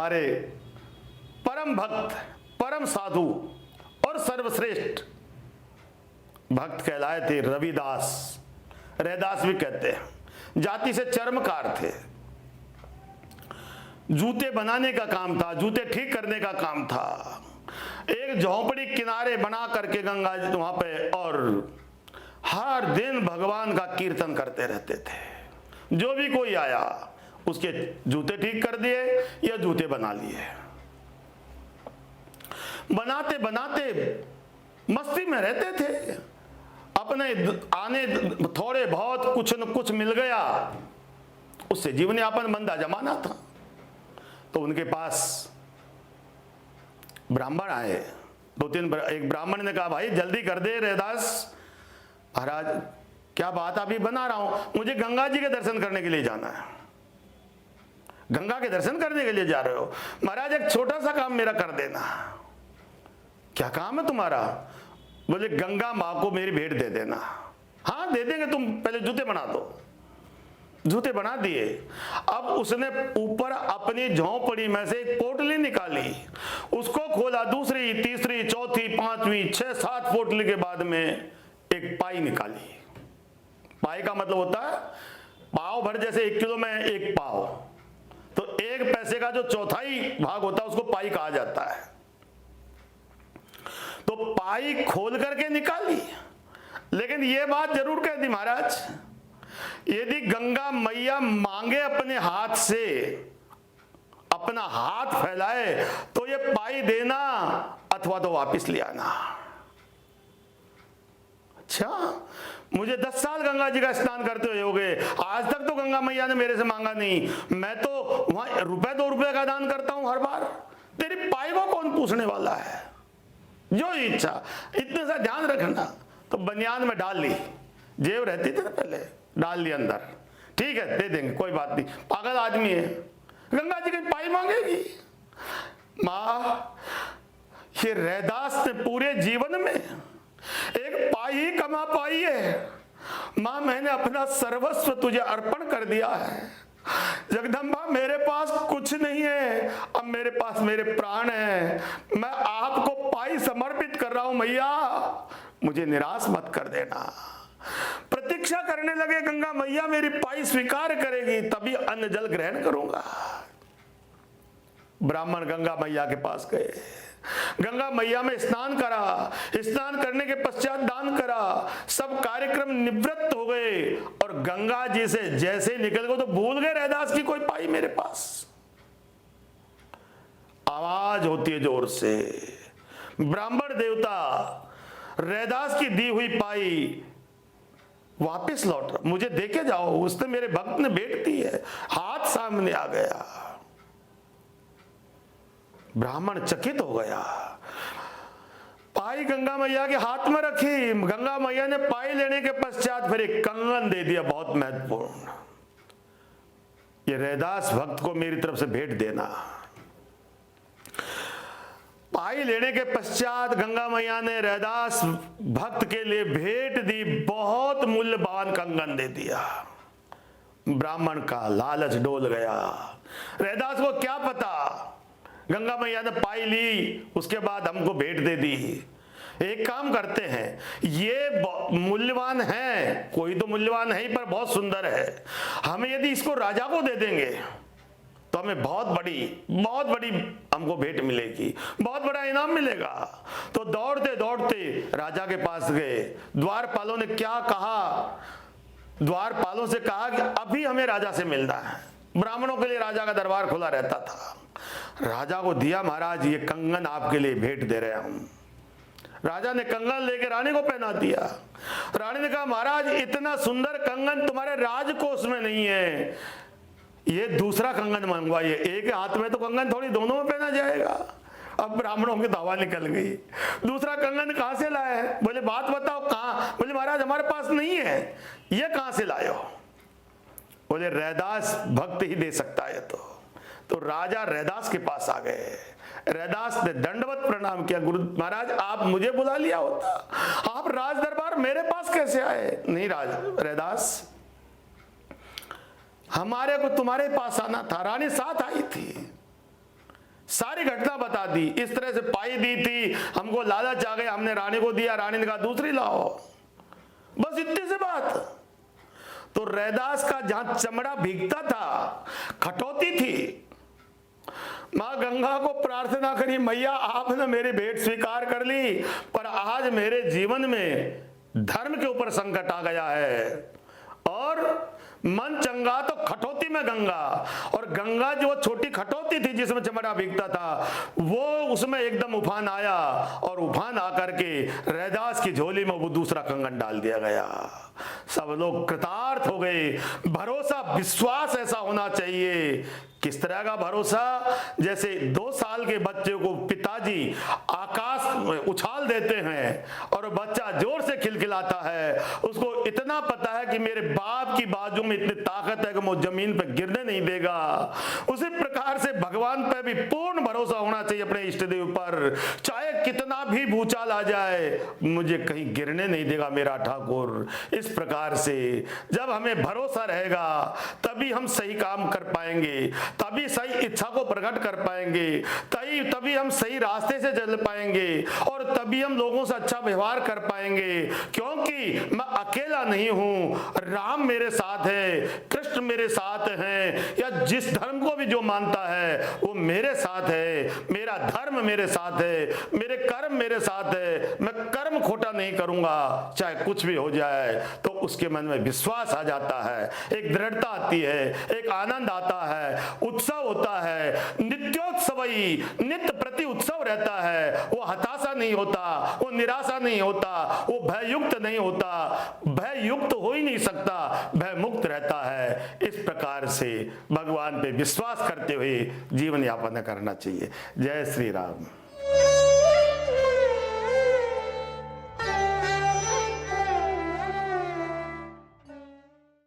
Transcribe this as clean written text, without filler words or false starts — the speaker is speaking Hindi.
हमारे परम भक्त, परम साधु और सर्वश्रेष्ठ भक्त कहलाए थे रविदास। रैदास भी कहते हैं। जाति से चर्मकार थे। जूते बनाने का काम था, जूते ठीक करने का काम था। एक झोंपड़ी किनारे बना करके गंगा जी वहां पे, और हर दिन भगवान का कीर्तन करते रहते थे। जो भी कोई आया उसके जूते ठीक कर दिए या जूते बना लिए। बनाते बनाते मस्ती में रहते थे। अपने आने थोड़े बहुत कुछ न कुछ मिल गया, उससे जीवन यापन मंदा जमाना था। तो उनके पास ब्राह्मण आए, दो तीन। एक ब्राह्मण ने कहा, भाई जल्दी कर दे रैदास। महाराज क्या बात, अभी बना रहा हूं, मुझे गंगा जी के दर्शन करने के लिए जाना है। गंगा के दर्शन करने के लिए जा रहे हो? महाराज एक छोटा सा काम मेरा कर देना। क्या काम है तुम्हारा? बोले गंगा माँ को मेरी भेंट दे देना। हाँ दे देंगे, तुम पहले जूते बना दो। जूते बना दिए। अब उसने ऊपर अपनी झोंपड़ी में से एक पोटली निकाली, उसको खोला, दूसरी, तीसरी, चौथी, पांचवी, 6-7 पोटली के बाद में एक पाई निकाली। पाई का मतलब होता है पाव भर, जैसे 1 किलो में 1 पाव, तो 1 पैसे का जो चौथाई भाग होता है उसको पाई कहा जाता है। तो पाई खोल करके निकाली, लेकिन यह बात जरूर कह दी, महाराज यदि गंगा मैया मांगे अपने हाथ से, अपना हाथ फैलाए, तो ये पाई देना अथवा तो वापिस ले आना। अच्छा, मुझे 10 साल गंगा जी का स्नान करते हुए हो गए, आज तक तो गंगा मैया ने मेरे से मांगा नहीं। मैं तो वहां ₹1-2 का दान करता हूं हर बार, तेरी पाई को कौन पूछने वाला है? जो इच्छा, इतने सा ध्यान रखना। तो बनियान में डाल ली, जेब रहती थी ना पहले, डाल ली अंदर। ठीक है दे देंगे, कोई बात नहीं, पागल आदमी है, गंगा जी की पाई मांगेगी। मां, ये रैदास ने पूरे जीवन में एक पाई ही कमा पाई है। मां, मैंने अपना सर्वस्व तुझे अर्पण कर दिया है। जगदम्बा, मेरे पास कुछ नहीं है, अब मेरे पास मेरे प्राण है। मैं आपको पाई समर्पित कर रहा हूं मैया, मुझे निराश मत कर देना। प्रतीक्षा करने लगे, गंगा मैया मेरी पाई स्वीकार करेगी तभी अन्न जल ग्रहण करूंगा। ब्राह्मण गंगा मैया के पास गए, गंगा मैया में स्नान करा, स्नान करने के पश्चात दान करा, सब कार्यक्रम निवृत्त हो गए और गंगा जी से जैसे निकल गए तो भूल गए रैदास की कोई पाई मेरे पास। आवाज होती है जोर से, ब्राह्मण देवता रैदास की दी हुई पाई वापस लौट रहा, मुझे देके जाओ, उसने मेरे भक्त ने भेंट दी है। हाथ सामने आ गया, ब्राह्मण चकित हो गया। पाई गंगा मैया के हाथ में रखी, गंगा मैया ने पाई लेने के पश्चात फिर एक कंगन दे दिया, बहुत महत्वपूर्ण। ये रैदास भक्त को मेरी तरफ से भेंट देना। पाई लेने के पश्चात गंगा मैया ने रैदास भक्त के लिए भेंट दी, बहुत मूल्यवान कंगन दे दिया। ब्राह्मण का लालच डोल गया। रैदास को क्या पता, गंगा मैया ने पाई ली, उसके बाद हमको भेंट दे दी। एक काम करते हैं, ये मूल्यवान है, कोई तो मूल्यवान है ही पर बहुत सुंदर है, हमें यदि इसको राजा को दे देंगे तो हमें बहुत बड़ी हमको भेंट मिलेगी, बहुत बड़ा इनाम मिलेगा। तो दौड़ते दौड़ते राजा के पास गए। द्वारपालों ने क्या कहा, द्वारपालों से कहा कि अभी हमें राजा से मिलना है। ब्राह्मणों के लिए राजा का दरबार खुला रहता था। राजा को दिया, महाराज ये कंगन आपके लिए भेंट दे रहे हम। राजा ने कंगन लेके रानी को पहना दिया। रानी ने कहा, महाराज इतना सुंदर कंगन तुम्हारे राजकोष में नहीं है, ये दूसरा कंगन मंगवाइए। एक हाथ में तो कंगन थोड़ी दोनों में पहना जाएगा। अब ब्राह्मणों की दावा निकल गई, दूसरा कंगन कहां से लाए हैं? बोले बात बताओ कहां? बोले महाराज हमारे पास नहीं है। ये कहां से लाए हो? बोले रैदास भक्त ही दे सकता है। तो राजा रैदास के पास आ गए। रैदास ने दंडवत प्रणाम किया, गुरु महाराज आप मुझे बुला लिया होता, आप राज दरबार मेरे पास कैसे आए? नहीं रैदास, हमारे को तुम्हारे पास आना था, रानी साथ आई थी। सारी घटना बता दी, इस तरह से पाई दी थी, हमको लालच आ गया, हमने रानी को दिया, रानी ने कहा दूसरी लाओ, बस इतनी सी बात। तो रैदास का जहां चमड़ा भीगता था, खटौती थी, मां गंगा को प्रार्थना करी, मैया आपने मेरी भेंट स्वीकार कर ली, पर आज मेरे जीवन में धर्म के ऊपर संकट आ गया है, और मन चंगा तो खटौती में गंगा, और गंगा जो छोटी खटौती थी जिसमें चमड़ा भीगता था, वो उसमें एकदम उफान आया, और उफान आकर के रैदास की झोली में वो दूसरा कंगन डाल दिया गया। सब लोग कृतार्थ हो गए। भरोसा, विश्वास ऐसा होना चाहिए। किस तरह का भरोसा? जैसे 2 साल के बच्चे को पिताजी आकाश में उछाल देते हैं और बच्चा जोर से खिलखिलाता है, उसको इतना पता है कि मेरे बाप की बाजू में इतनी ताकत है कि वो जमीन पर गिरने नहीं देगा। उसी प्रकार से भगवान पर भी पूर्ण भरोसा होना चाहिए, अपने इष्ट देव पर। चाहे कितना भी भूचाल आ जाए, मुझे कहीं गिरने नहीं देगा मेरा ठाकुर। इस प्रकार से जब हमें भरोसा रहेगा, तभी हम सही काम कर पाएंगे, तभी सही इच्छा को प्रकट कर पाएंगे, तभी हम सही रास्ते से चल पाएंगे, और तभी हम लोगों से अच्छा व्यवहार कर पाएंगे। क्योंकि मैं अकेला नहीं हूं, राम मेरे साथ है, कृष्ण मेरे साथ हैं, या जिस धर्म को भी जो मानता है वो मेरे साथ है, मेरा धर्म मेरे साथ है, मेरे कर्म मेरे साथ है, मैं कर्म खोटा नहीं करूंगा, चाहे कुछ भी हो जाए। तो उसके मन में विश्वास आ जाता है, एक दृढ़ता आती है, एक आनंद आता है, उत्सव होता है, नित्योत्सवई, नित्य प्रति उत्सव रहता है। वो हताशा नहीं होता, वो निराशा नहीं होता, वो भययुक्त नहीं होता, भययुक्त हो ही नहीं सकता, भय मुक्त रहता है। इस प्रकार से भगवान पे विश्वास करते हुए जीवन यापन करना चाहिए। जय श्री राम।